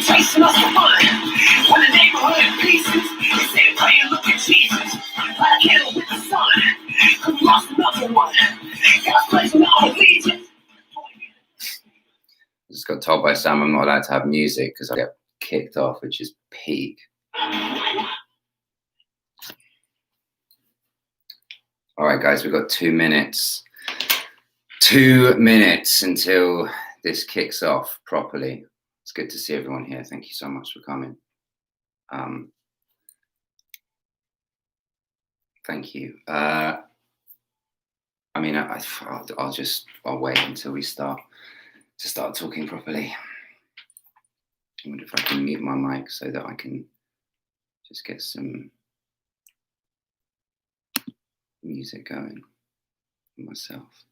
Chasing us for fun. When the neighborhood in pieces, they say, pray and look at Jesus. Light a candle with the sun, cause we lost another one. God's placing all allegiance. I just got told by Sam I'm not allowed to have music because I get kicked off, which is peak. All right, guys, we've got 2 minutes. 2 minutes until this kicks off properly. It's good to see everyone here. Thank you so much for coming. Thank you. I mean, I'll wait until we start talking properly. I wonder if I can mute my mic so that I can just get some music going for myself.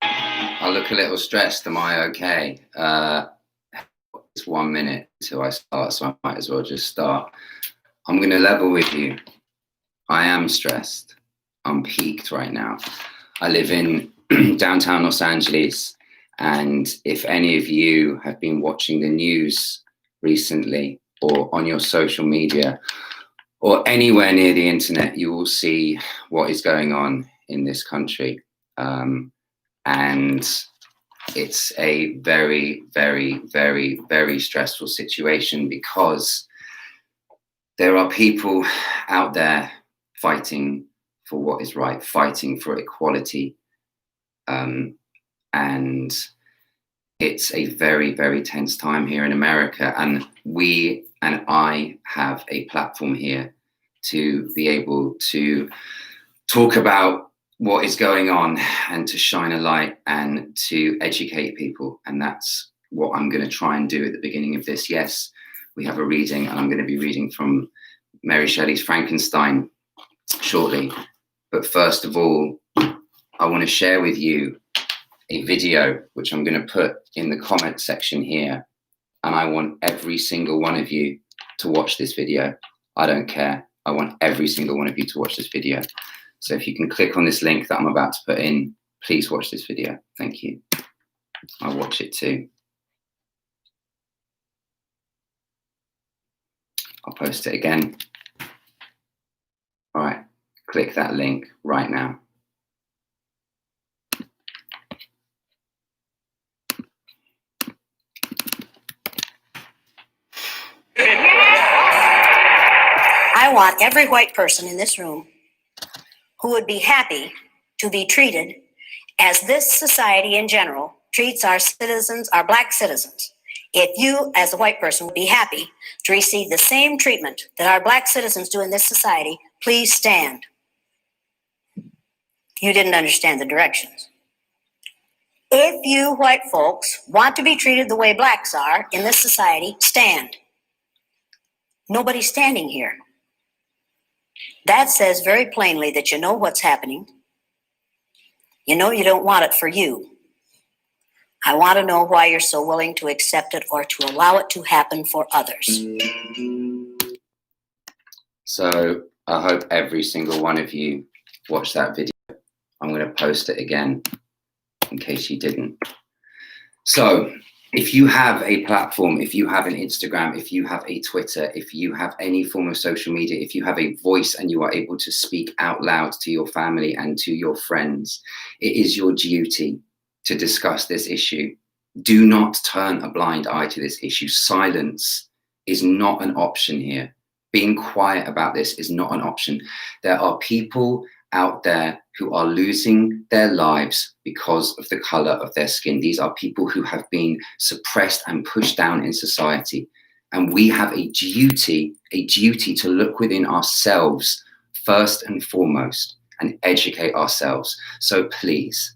I look a little stressed. Am I okay? It's 1 minute till I start, so I might as well just start. I'm going to level with you. I am stressed. I'm peaked right now. I live in downtown Los Angeles, and if any of you have been watching the news recently or on your social media or anywhere near the internet, you will see what is going on in this country. And it's a very, very, very, very stressful situation because there are people out there fighting for what is right, fighting for equality. And it's a very, very tense time here in America. And we and I have a platform here to be able to talk about what is going on and to shine a light and to educate people. And that's what I'm going to try and do at the beginning of this. Yes, we have a reading, and I'm going to be reading from Mary Shelley's Frankenstein shortly. But first of all, I want to share with you a video, which I'm going to put in the comment section here. And I want every single one of you to watch this video. I don't care. I want every single one of you to watch this video. So if you can click on this link that I'm about to put in, please watch this video. Thank you. I'll watch it too. I'll post it again. All right, click that link right now. I want every white person in this room who would be happy to be treated as this society in general treats our citizens, our black citizens. If you, as a white person, would be happy to receive the same treatment that our black citizens do in this society, please stand. You didn't understand the directions. If you white folks want to be treated the way blacks are in this society, stand. Nobody's standing here. That says very plainly that you know what's happening. You know you don't want it for you. I want to know why you're so willing to accept it or to allow it to happen for others. So I hope every single one of you watched that video. I'm going to post it again in case you didn't. So if you have a platform, if you have an Instagram, if you have a Twitter, if you have any form of social media, if you have a voice and you are able to speak out loud to your family and to your friends, it is your duty to discuss this issue. Do not turn a blind eye to this issue. Silence is not an option here. Being quiet about this is not an option. There are people out there who are losing their lives because of the color of their skin. These are people who have been suppressed and pushed down in society. And we have a duty to look within ourselves first and foremost and educate ourselves. So please,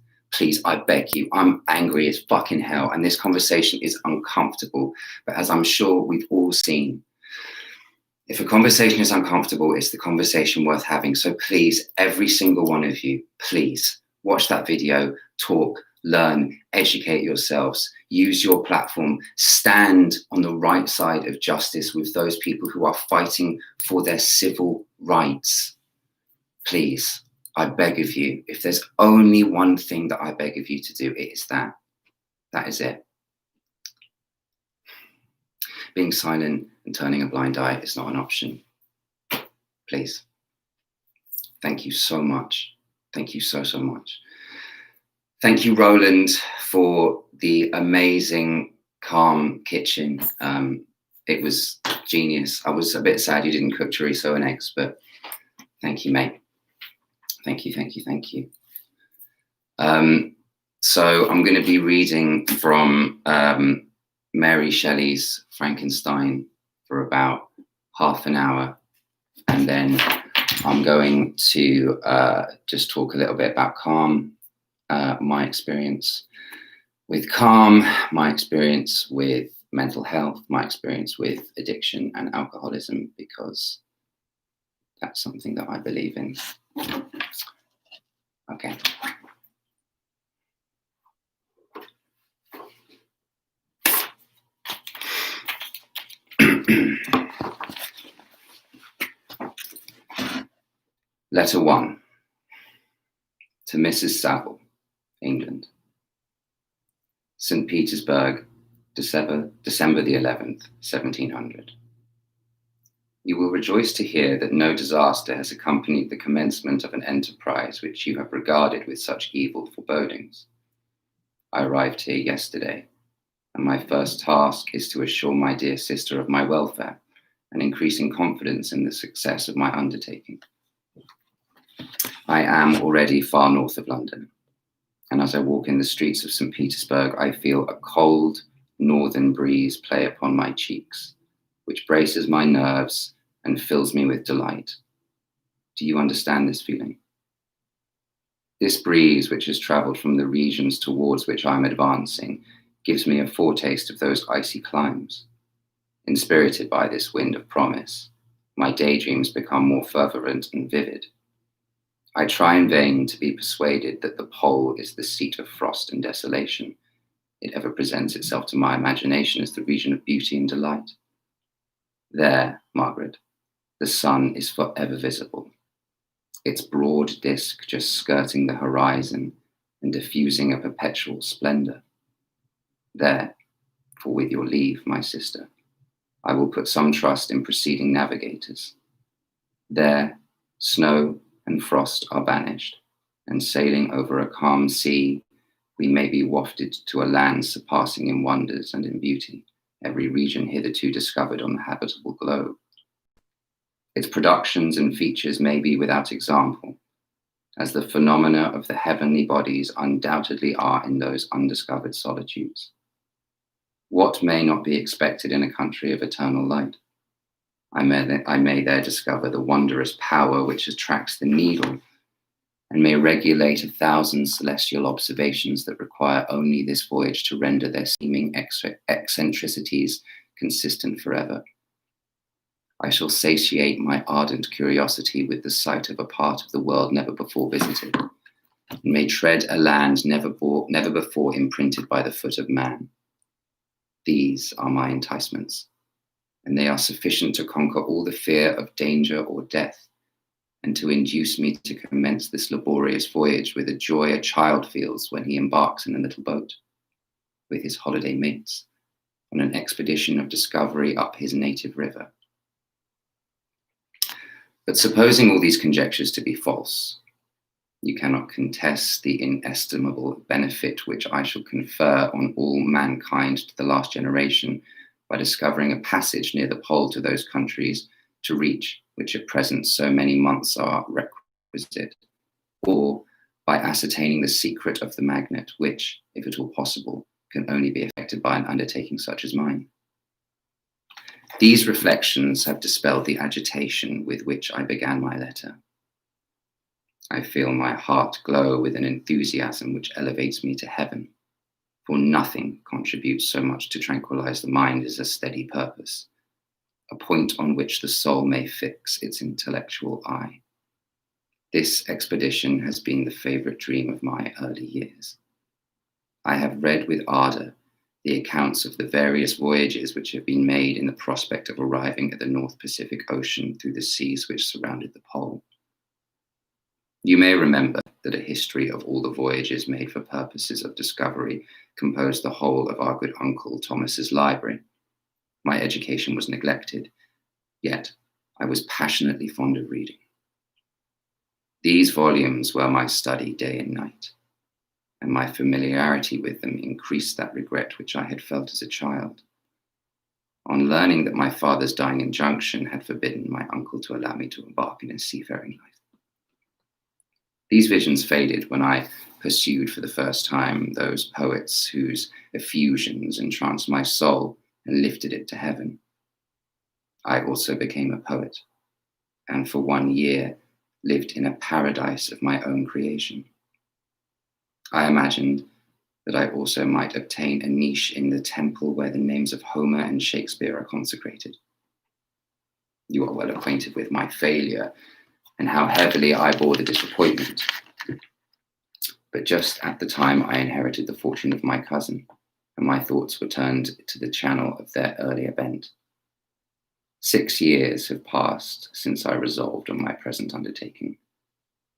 I beg you, I'm angry as fucking hell. And this conversation is uncomfortable. But as I'm sure we've all seen, if a conversation is uncomfortable, it's the conversation worth having. So please, every single one of you, please watch that video, talk, learn, educate yourselves, use your platform, stand on the right side of justice with those people who are fighting for their civil rights. Please, I beg of you, if there's only one thing that I beg of you to do, it is that. That is it. Being silent and turning a blind eye is not an option. Please. Thank you so much. Thank you so much. Thank you, Roland, for the amazing Calm kitchen. It was genius. I was a bit sad you didn't cook chorizo and eggs, but thank you, mate. Thank you. So I'm going to be reading from Mary Shelley's Frankenstein for about half an hour, and then I'm going to just talk a little bit about Calm, my experience with Calm, my experience with mental health, my experience with addiction and alcoholism, because that's something that I believe in. Okay. Letter 1 to Mrs. Saville, England. St. Petersburg, December the 11th, 1700. You will rejoice to hear that no disaster has accompanied the commencement of an enterprise which you have regarded with such evil forebodings. I arrived here yesterday, and my first task is to assure my dear sister of my welfare and increasing confidence in the success of my undertaking. I am already far north of London, and as I walk in the streets of St. Petersburg, I feel a cold northern breeze play upon my cheeks, which braces my nerves and fills me with delight. Do you understand this feeling? This breeze, which has traveled from the regions towards which I am advancing, gives me a foretaste of those icy climes. Inspirited by this wind of promise, my daydreams become more fervent and vivid. I try in vain to be persuaded that the pole is the seat of frost and desolation. It ever presents itself to my imagination as the region of beauty and delight. There, Margaret, the sun is forever visible, its broad disk just skirting the horizon and diffusing a perpetual splendor. There, for with your leave, my sister, I will put some trust in preceding navigators. There, snow and frost are banished, and sailing over a calm sea, we may be wafted to a land surpassing in wonders and in beauty every region hitherto discovered on the habitable globe. Its productions and features may be without example, as the phenomena of the heavenly bodies undoubtedly are in those undiscovered solitudes. What may not be expected in a country of eternal light? I may there discover the wondrous power which attracts the needle and may regulate 1,000 celestial observations that require only this voyage to render their seeming eccentricities consistent forever. I shall satiate my ardent curiosity with the sight of a part of the world never before visited, and may tread a land never before imprinted by the foot of man. These are my enticements, and they are sufficient to conquer all the fear of danger or death, and to induce me to commence this laborious voyage with the joy a child feels when he embarks in a little boat. with his holiday mates on an expedition of discovery up his native river. But supposing all these conjectures to be false, you cannot contest the inestimable benefit which I shall confer on all mankind to the last generation by discovering a passage near the pole to those countries to reach which at present so many months are requisite, or by ascertaining the secret of the magnet, which, if at all possible, can only be effected by an undertaking such as mine. These reflections have dispelled the agitation with which I began my letter. I feel my heart glow with an enthusiasm which elevates me to heaven, for nothing contributes so much to tranquilize the mind as a steady purpose, a point on which the soul may fix its intellectual eye. This expedition has been the favorite dream of my early years. I have read with ardor the accounts of the various voyages which have been made in the prospect of arriving at the North Pacific Ocean through the seas which surrounded the pole. You may remember that a history of all the voyages made for purposes of discovery composed the whole of our good uncle Thomas's library. My education was neglected, yet I was passionately fond of reading. These volumes were my study day and night, and my familiarity with them increased that regret which I had felt as a child, on learning that my father's dying injunction had forbidden my uncle to allow me to embark in a seafaring life. These visions faded when I pursued for the first time those poets whose effusions entranced my soul and lifted it to heaven. I also became a poet, and for 1 year lived in a paradise of my own creation. I imagined that I also might obtain a niche in the temple where the names of Homer and Shakespeare are consecrated. You are well acquainted with my failure and how heavily I bore the disappointment. But just at the time I inherited the fortune of my cousin, and my thoughts were turned to the channel of their earlier bent. 6 years have passed since I resolved on my present undertaking.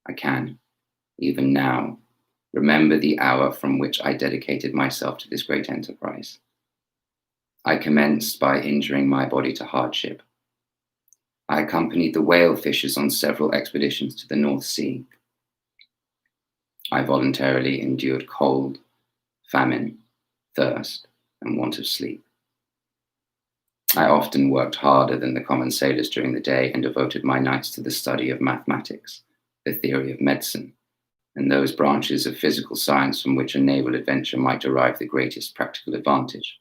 I can, even now, remember the hour from which I dedicated myself to this great enterprise. I commenced by injuring my body to hardship. I accompanied the whale fishers on several expeditions to the North Sea. I voluntarily endured cold, famine, thirst, and want of sleep. I often worked harder than the common sailors during the day and devoted my nights to the study of mathematics, the theory of medicine, and those branches of physical science from which a naval adventure might derive the greatest practical advantage.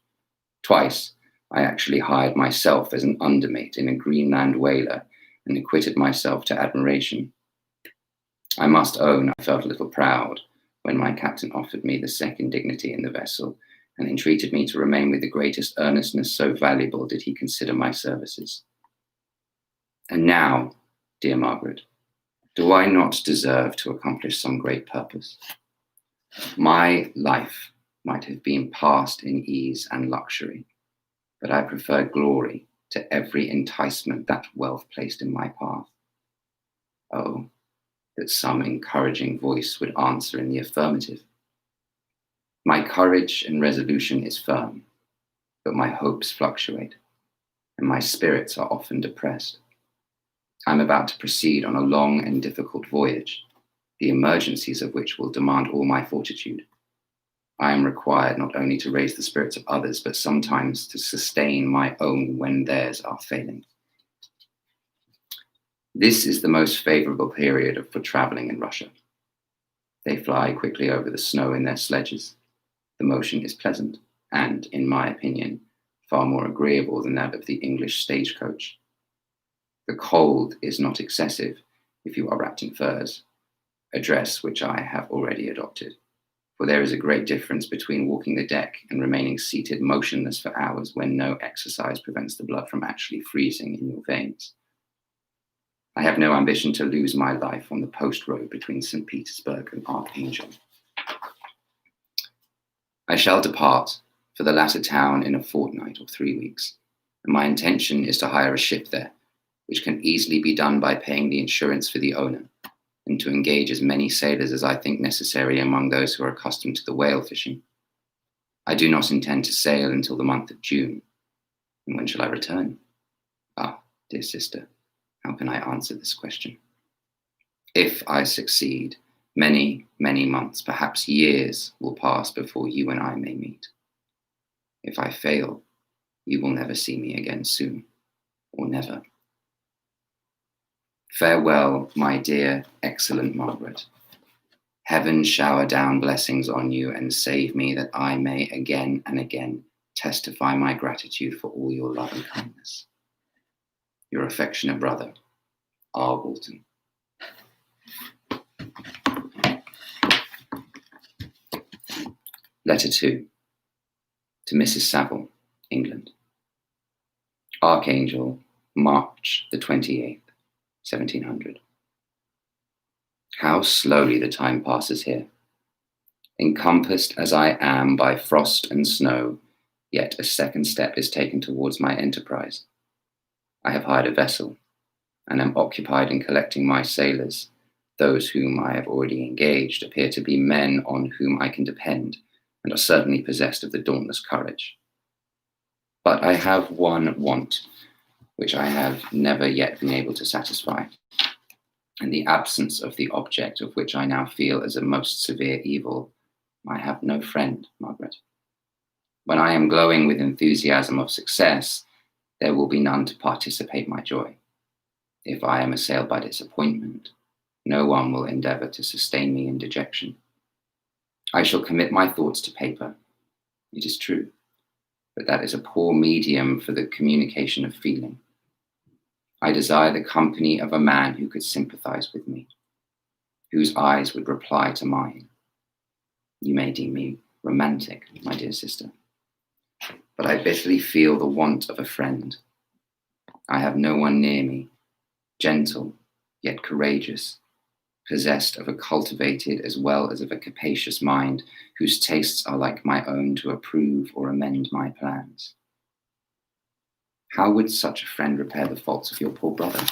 Twice, I actually hired myself as an undermate in a Greenland whaler and acquitted myself to admiration. I must own I felt a little proud when my captain offered me the second dignity in the vessel and entreated me to remain with the greatest earnestness, so valuable did he consider my services. And now, dear Margaret, do I not deserve to accomplish some great purpose? My life might have been passed in ease and luxury, but I prefer glory to every enticement that wealth placed in my path. Oh, that some encouraging voice would answer in the affirmative. My courage and resolution is firm, but my hopes fluctuate, and my spirits are often depressed. I'm about to proceed on a long and difficult voyage, the emergencies of which will demand all my fortitude. I am required not only to raise the spirits of others, but sometimes to sustain my own when theirs are failing. This is the most favorable period for traveling in Russia. They fly quickly over the snow in their sledges. The motion is pleasant and, in my opinion, far more agreeable than that of the English stagecoach. The cold is not excessive if you are wrapped in furs, a dress which I have already adopted, for there is a great difference between walking the deck and remaining seated motionless for hours when no exercise prevents the blood from actually freezing in your veins. I have no ambition to lose my life on the post road between St. Petersburg and Archangel. I shall depart for the latter town in a fortnight or 3 weeks, and my intention is to hire a ship there, which can easily be done by paying the insurance for the owner, and to engage as many sailors as I think necessary among those who are accustomed to the whale fishing. I do not intend to sail until the month of June. And when shall I return? Ah, dear sister, how can I answer this question? If I succeed, many, many months, perhaps years, will pass before you and I may meet. If I fail, you will never see me again soon, or never. Farewell, my dear, excellent Margaret. Heaven shower down blessings on you and save me that I may again and again testify my gratitude for all your love and kindness. Your affectionate brother, R. Walton. Letter 2. To Mrs. Saville, England. Archangel, March the 28th, 1700. How slowly the time passes here. Encompassed as I am by frost and snow, yet a second step is taken towards my enterprise. I have hired a vessel, and am occupied in collecting my sailors. Those whom I have already engaged appear to be men on whom I can depend, and are certainly possessed of the dauntless courage. But I have one want, which I have never yet been able to satisfy, and the absence of the object of which I now feel as a most severe evil. I have no friend, Margaret. When I am glowing with enthusiasm of success, there will be none to participate my joy. If I am assailed by disappointment, no one will endeavor to sustain me in dejection. I shall commit my thoughts to paper. It is true, but that is a poor medium for the communication of feeling. I desire the company of a man who could sympathize with me, whose eyes would reply to mine. You may deem me romantic, my dear sister, but I bitterly feel the want of a friend. I have no one near me, gentle yet courageous, possessed of a cultivated as well as of a capacious mind, whose tastes are like my own to approve or amend my plans. How would such a friend repair the faults of your poor brother?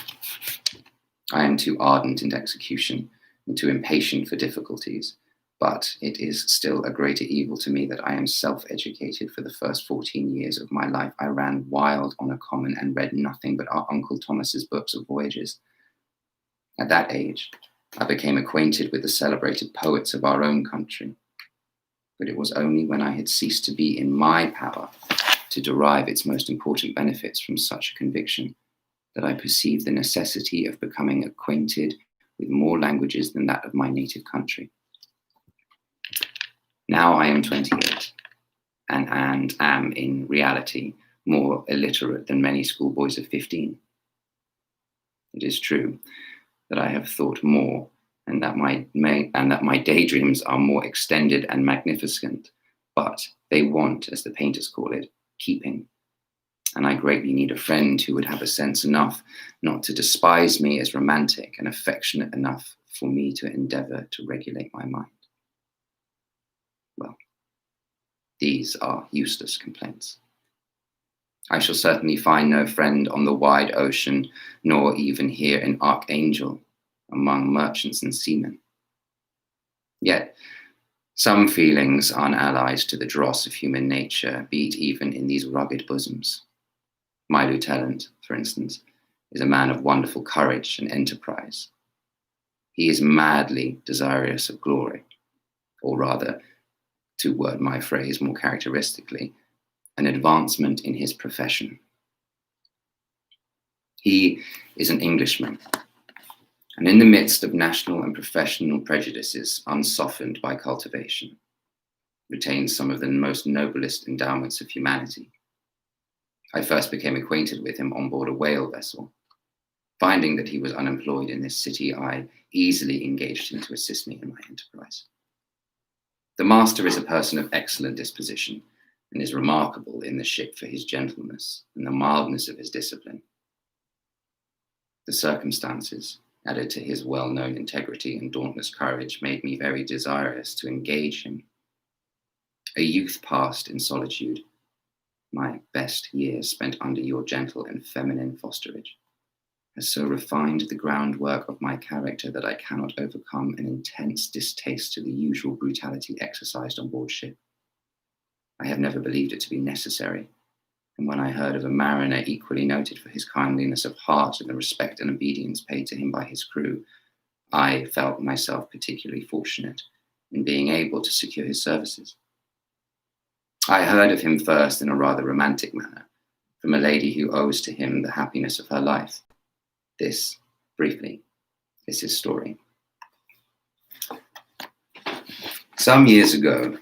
I am too ardent in execution and too impatient for difficulties, but it is still a greater evil to me that I am self-educated. For the first 14 years of my life, I ran wild on a common and read nothing but our Uncle Thomas's books of voyages. At that age, I became acquainted with the celebrated poets of our own country, but it was only when I had ceased to be in my power to derive its most important benefits from such a conviction that I perceived the necessity of becoming acquainted with more languages than that of my native country. Now I am 28 and am in reality more illiterate than many schoolboys of 15. It is true that I have thought more and that my daydreams are more extended and magnificent, but they want, as the painters call it, keeping. And I greatly need a friend who would have a sense enough not to despise me as romantic and affectionate enough for me to endeavor to regulate my mind. Well, these are useless complaints. I shall certainly find no friend on the wide ocean, nor even here in Archangel, among merchants and seamen. Yet, some feelings unallied to the dross of human nature beat even in these rugged bosoms. My lieutenant, for instance, is a man of wonderful courage and enterprise. He is madly desirous of glory, or rather, to word my phrase more characteristically, an advancement in his profession. He is an Englishman, and in the midst of national and professional prejudices unsoftened by cultivation, retains some of the most noblest endowments of humanity. I first became acquainted with him on board a whale vessel. Finding that he was unemployed in this city, I easily engaged him to assist me in my enterprise. The master is a person of excellent disposition, and is remarkable in the ship for his gentleness and the mildness of his discipline. The circumstances, added to his well-known integrity and dauntless courage, made me very desirous to engage him. A youth passed in solitude, my best years spent under your gentle and feminine fosterage, has so refined the groundwork of my character that I cannot overcome an intense distaste to the usual brutality exercised on board ship. I have never believed it to be necessary, and when I heard of a mariner equally noted for his kindliness of heart and the respect and obedience paid to him by his crew, I felt myself particularly fortunate in being able to secure his services. I heard of him first in a rather romantic manner, from a lady who owes to him the happiness of her life. This, briefly, is his story. Some years ago,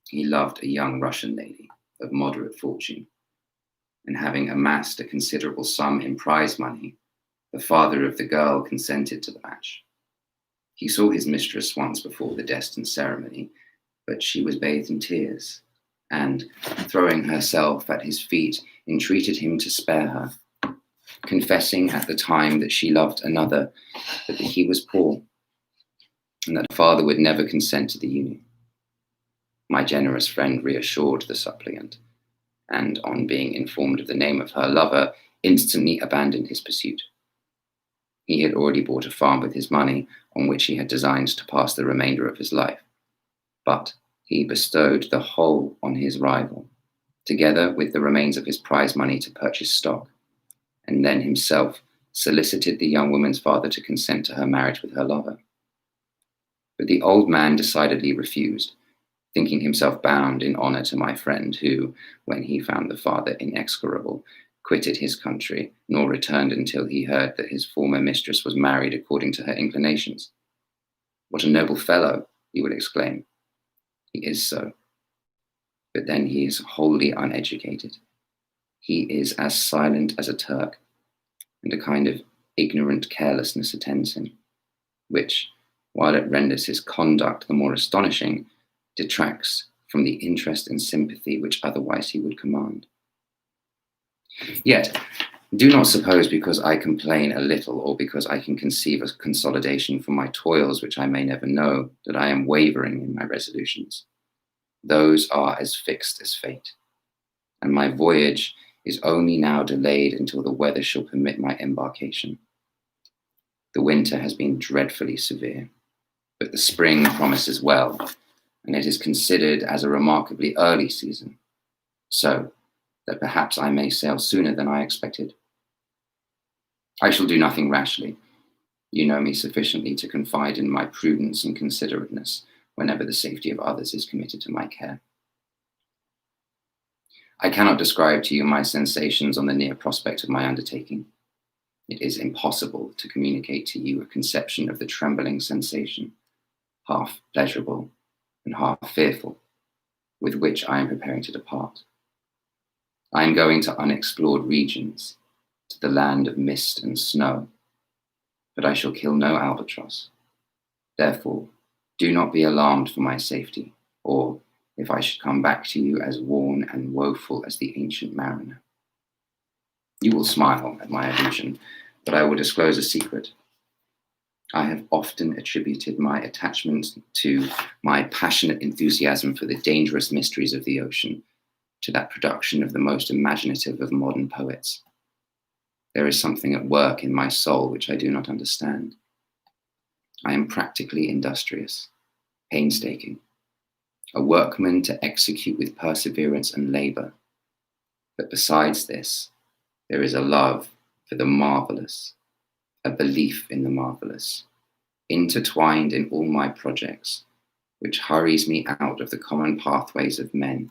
he loved a young Russian lady of moderate fortune, and having amassed a considerable sum in prize money, the father of the girl consented to the match. He saw his mistress once before the destined ceremony, but she was bathed in tears, and, throwing herself at his feet, entreated him to spare her, confessing at the time that she loved another, but that he was poor, and that father would never consent to the union. My generous friend reassured the suppliant, and on being informed of the name of her lover, instantly abandoned his pursuit. He had already bought a farm with his money, on which he had designed to pass the remainder of his life, but he bestowed the whole on his rival, together with the remains of his prize money to purchase stock, and then himself solicited the young woman's father to consent to her marriage with her lover. But the old man decidedly refused, thinking himself bound in honor to my friend who, when he found the father inexorable, quitted his country, nor returned until he heard that his former mistress was married according to her inclinations. What a noble fellow, he would exclaim. He is so. But then he is wholly uneducated. He is as silent as a Turk, and a kind of ignorant carelessness attends him, which, while it renders his conduct the more astonishing, detracts from the interest and sympathy which otherwise he would command. Yet, do not suppose because I complain a little, or because I can conceive a consolidation for my toils which I may never know, that I am wavering in my resolutions. Those are as fixed as fate, and my voyage is only now delayed until the weather shall permit my embarkation. The winter has been dreadfully severe, but the spring promises well, and it is considered as a remarkably early season, so that perhaps I may sail sooner than I expected. I shall do nothing rashly. You know me sufficiently to confide in my prudence and considerateness whenever the safety of others is committed to my care. I cannot describe to you my sensations on the near prospect of my undertaking. It is impossible to communicate to you a conception of the trembling sensation, half pleasurable and half fearful, with which I am preparing to depart. I am going to unexplored regions, to the land of mist and snow, but I shall kill no albatross. Therefore, do not be alarmed for my safety, or if I should come back to you as worn and woeful as the ancient mariner. You will smile at my allusion, but I will disclose a secret. I have often attributed my attachment to my passionate enthusiasm for the dangerous mysteries of the ocean, to that production of the most imaginative of modern poets. There is something at work in my soul which I do not understand. I am practically industrious, painstaking, a workman to execute with perseverance and labor. But besides this, there is a love for the marvelous, a belief in the marvelous, intertwined in all my projects, which hurries me out of the common pathways of men,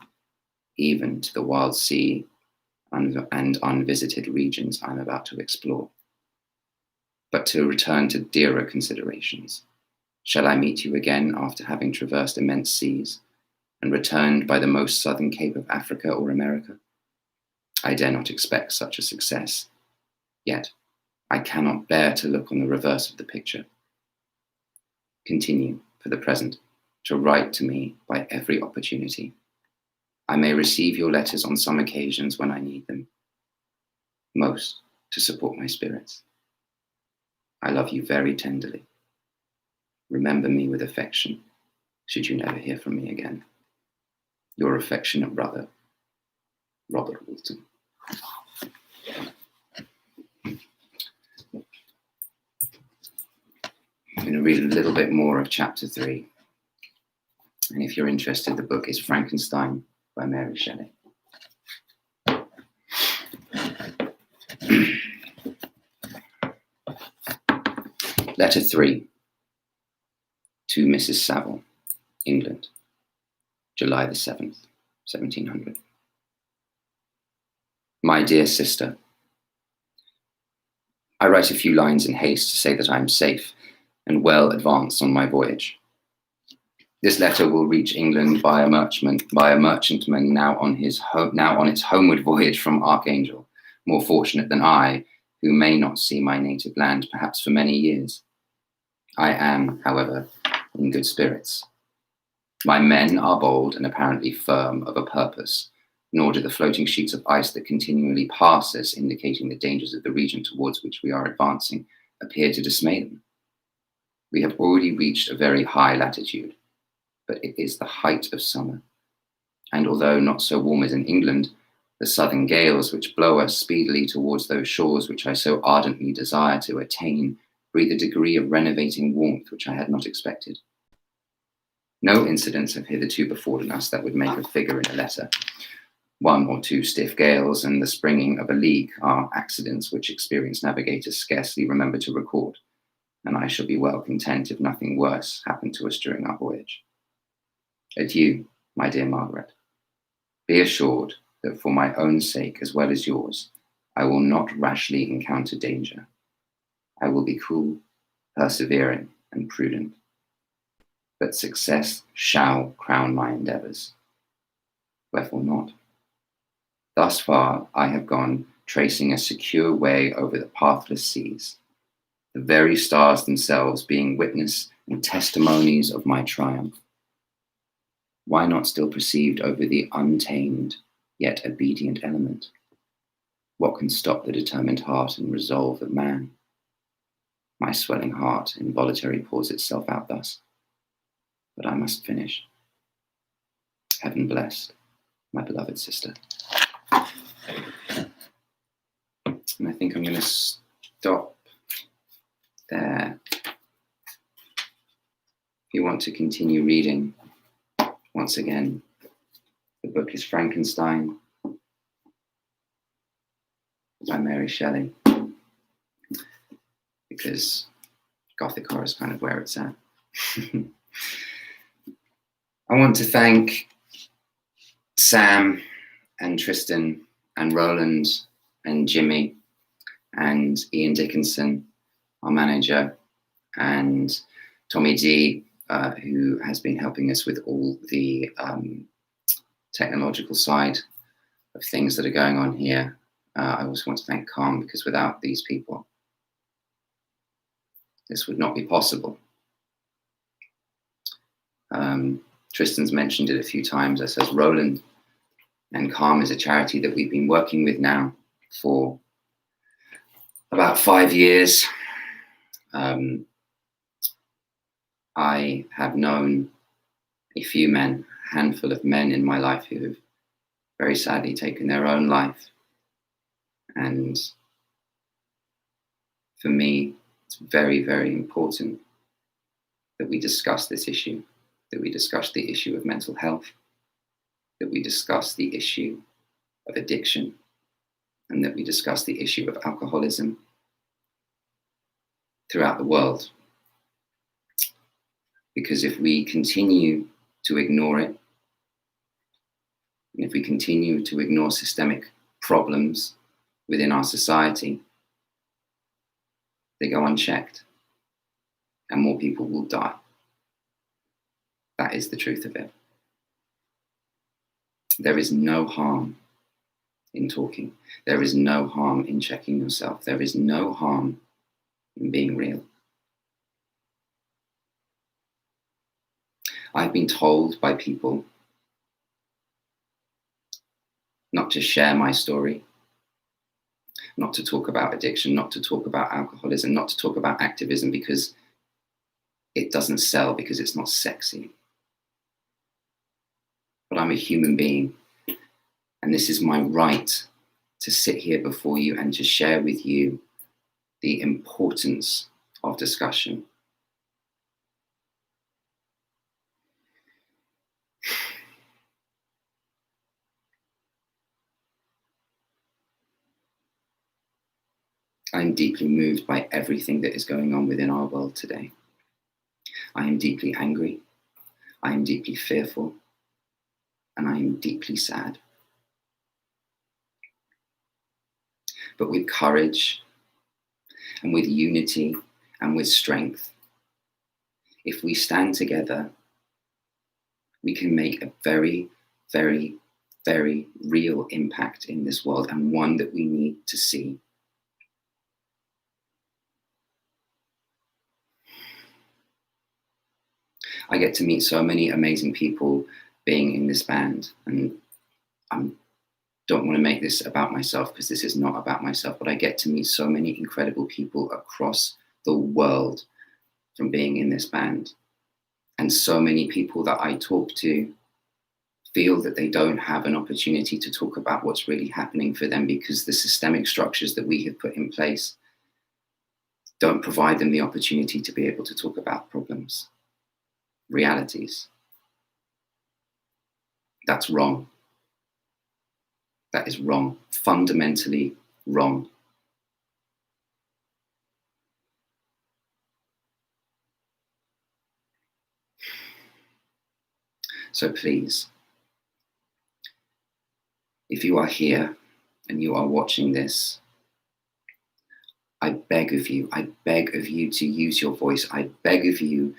even to the wild sea and unvisited regions I am about to explore. But to return to dearer considerations, shall I meet you again after having traversed immense seas and returned by the most southern cape of Africa or America? I dare not expect such a success, yet I cannot bear to look on the reverse of the picture. Continue, for the present, to write to me by every opportunity. I may receive your letters on some occasions when I need them, most to support my spirits. I love you very tenderly. Remember me with affection, should you never hear from me again. Your affectionate brother, Robert Walton. I'm going to read a little bit more of chapter 3. And if you're interested, the book is Frankenstein, by Mary Shelley. Letter 3 to Mrs. Saville, England, July the 7th, 1700. My dear sister, I write a few lines in haste to say that I am safe and well advanced on my voyage. This letter will reach England by a merchantman now on its homeward voyage from Archangel, more fortunate than I, who may not see my native land perhaps for many years. I am, however, in good spirits. My men are bold and apparently firm of a purpose, nor do the floating sheets of ice that continually pass us, indicating the dangers of the region towards which we are advancing, appear to dismay them. We have already reached a very high latitude, but it is the height of summer, and although not so warm as in England, the southern gales which blow us speedily towards those shores which I so ardently desire to attain breathe a degree of renovating warmth which I had not expected. No incidents have hitherto befallen us that would make a figure in a letter. 1 or 2 stiff gales and the springing of a leak are accidents which experienced navigators scarcely remember to record, and I shall be well content if nothing worse happened to us during our voyage. Adieu, my dear Margaret. Be assured that for my own sake as well as yours, I will not rashly encounter danger. I will be cool, persevering, and prudent. But success shall crown my endeavours. Wherefore not? Thus far I have gone, tracing a secure way over the pathless seas, the very stars themselves being witness and testimonies of my triumph. Why not still proceed over the untamed yet obedient element? What can stop the determined heart and resolve of man? My swelling heart involuntarily pours itself out thus, but I must finish. Heaven bless my beloved sister. And I think I'm going to stop there. If you want to continue reading, once again, the book is Frankenstein by Mary Shelley, because Gothic horror is kind of where it's at. I want to thank Sam and Tristan and Roland and Jimmy and Ian Dickinson, our manager, and Tommy D, who has been helping us with all the technological side of things that are going on here. I also want to thank Calm, because without these people, this would not be possible. Tristan's mentioned it a few times. I says Roland and Calm is a charity that we've been working with now for about 5 years. I have known a few men, a handful of men in my life who have very sadly taken their own life. And for me, it's very, very important that we discuss this issue, that we discuss the issue of mental health, that we discuss the issue of addiction, and that we discuss the issue of alcoholism throughout the world. Because if we continue to ignore it, and if we continue to ignore systemic problems within our society, they go unchecked and more people will die. That is the truth of it. There is no harm in talking. There is no harm in checking yourself. There is no harm in being real. I've been told by people not to share my story, not to talk about addiction, not to talk about alcoholism, not to talk about activism, because it doesn't sell, because it's not sexy. But I'm a human being, and this is my right to sit here before you and to share with you the importance of discussion. I'm deeply moved by everything that is going on within our world today. I am deeply angry. I am deeply fearful. And I am deeply sad. But with courage and with unity and with strength, if we stand together, we can make a very, very, very real impact in this world, and one that we need to see. I get to meet so many amazing people being in this band, and I don't want to make this about myself, because this is not about myself, but I get to meet so many incredible people across the world from being in this band. And so many people that I talk to feel that they don't have an opportunity to talk about what's really happening for them, because the systemic structures that we have put in place don't provide them the opportunity to be able to talk about problems, realities. That's wrong. That is wrong, fundamentally wrong. So please, if you are here and you are watching this, I beg of you to use your voice. I beg of you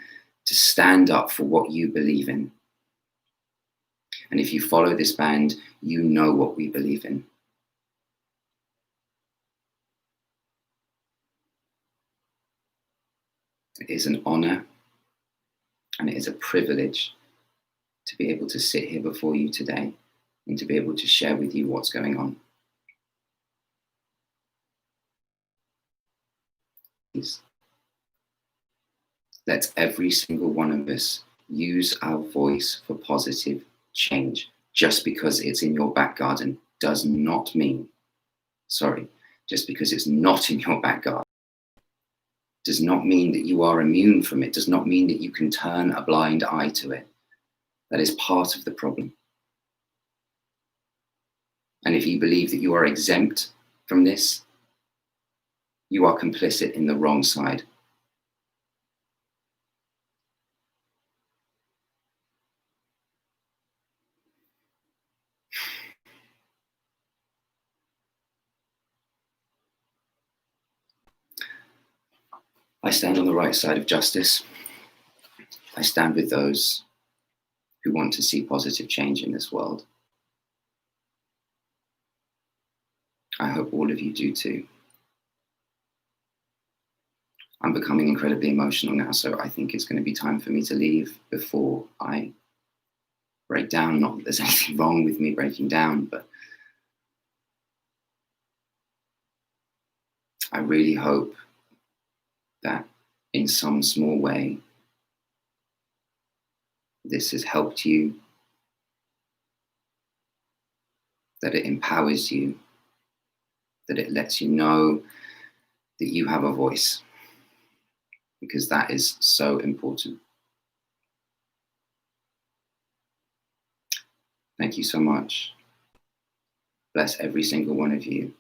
to stand up for what you believe in. And if you follow this band, you know what we believe in. It is an honor and it is a privilege to be able to sit here before you today and to be able to share with you what's going on. Please, let every single one of us use our voice for positive change. Just because it's in your back garden does not mean, just because it's not in your back garden does not mean that you are immune from it, does not mean that you can turn a blind eye to it. That is part of the problem. And if you believe that you are exempt from this, you are complicit in the wrong side. I stand on the right side of justice. I stand with those who want to see positive change in this world. I hope all of you do too. I'm becoming incredibly emotional now, so I think it's going to be time for me to leave before I break down. Not that there's anything wrong with me breaking down, but I really hope that in some small way, this has helped you, that it empowers you, that it lets you know that you have a voice, because that is so important. Thank you so much. Bless every single one of you.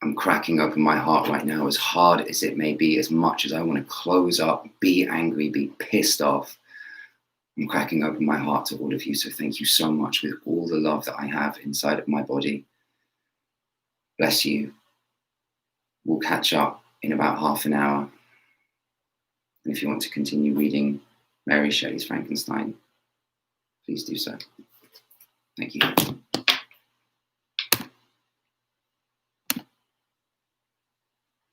I'm cracking open my heart right now, as hard as it may be, as much as I want to close up, be angry, be pissed off. I'm cracking open my heart to all of you. So thank you so much, with all the love that I have inside of my body. Bless you. We'll catch up in about half an hour. And if you want to continue reading Mary Shelley's Frankenstein, please do so. Thank you.